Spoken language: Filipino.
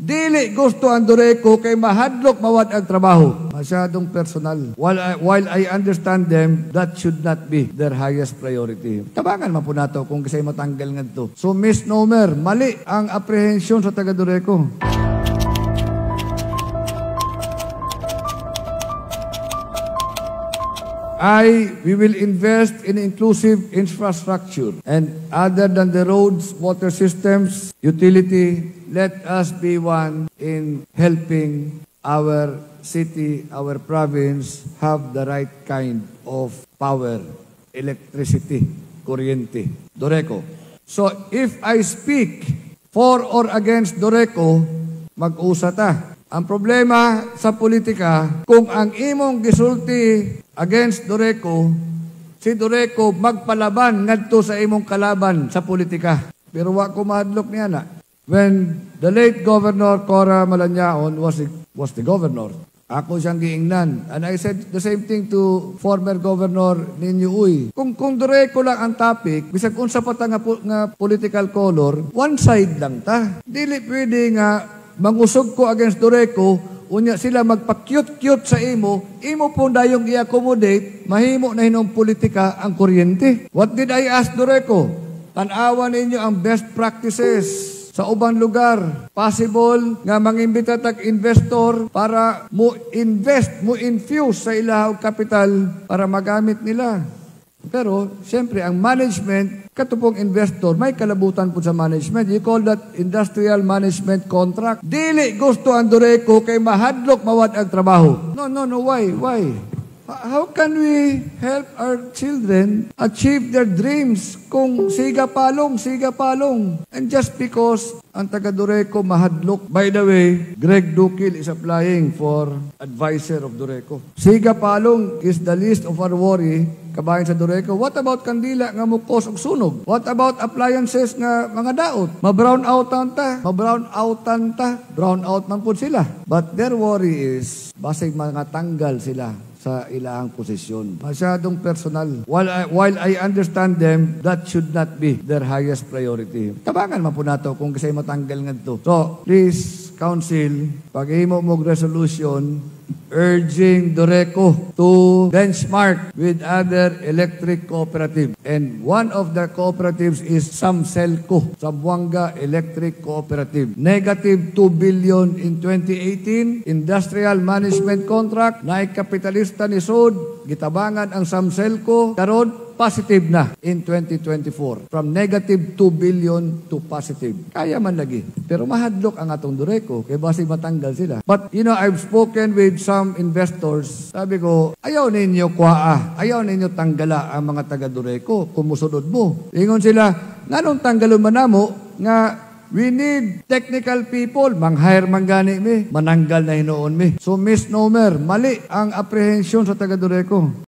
Dili gusto ang Dureco kay mahadlok mawad ang trabaho. Masyadong personal. While I understand them, that should not be their highest priority. Tabangan man po nato kung kasi matanggal nga ito. So misnomer, mali ang apprehension sa taga Dureco. We will invest in inclusive infrastructure, and other than the roads, water systems, utility, let us be one in helping our city, our province have the right kind of power, electricity, kuryente, Dureco. So if I speak for or against Dureco, mag-usa ta. Ang problema sa politika, kung ang imong gisulti against Dureco, si Dureco magpalaban ngadto sa imong kalaban sa politika. Pero wa ko mahadlok niya na. When the late Governor Cora Malanyaon was the governor, ako siyang giingnan. And I said the same thing to former Governor Ninyo Uy. Kung Dureco lang ang topic, bisag unsa pa ta nga political color, one side lang ta. Dili pwede nga mangusog ko against Dureco, unya sila magpa-cute-cute sa imo po dayong i-accommodate, mahimo na hinong politika ang kuryente. What did I ask Dureco? Tanawa ninyo ang best practices sa ubang lugar. Possible nga mangimbita tag investor para mo infuse sa ilahang capital para magamit nila. Pero, siyempre, ang management, katupong investor, may kalabutan po sa management. You call that industrial management contract. Dili gusto ang Dureco kay mahadlok mawad ang trabaho. No, why? How can we help our children achieve their dreams kung siga palong? And just because ang taga-Dureco mahadlok. By the way, Greg Dukil is applying for advisor of Dureco. Siga palong is the least of our worry kabayan sa Dureco. What about kandila nga mukos og sunog? What about appliances nga mga daot? Brown out man po sila. But their worry is basig mga tanggal sila sa ilang posisyon. Masyadong personal. While I understand them, that should not be their highest priority. Tabangan man po nato kung kasi matanggal nga ito. So, please, Council, paghimo mong resolution urging Dureco to benchmark with other electric cooperatives. And one of the cooperatives is Samselco, Zamboanga Electric Cooperative. Negative 2 billion in 2018. Industrial management contract. Naikapitalista ni Sud. Gitabangan ang Samselco. Karon positive na in 2024. From negative 2 billion to positive. Kaya man lagi. Pero mahadlok ang atong Dureco. Kaya basig matanggal sila. But, I've spoken with some investors. Sabi ko, ayaw ninyo ayaw ninyo tanggala ang mga taga-Dureco. Kumusunod mo. Ingon sila, nganong tanggalon man namo nga we need technical people. Mang-hire man gani mi. Mananggal na hinoon mi. So misnomer, mali ang apprehension sa taga-Dureco.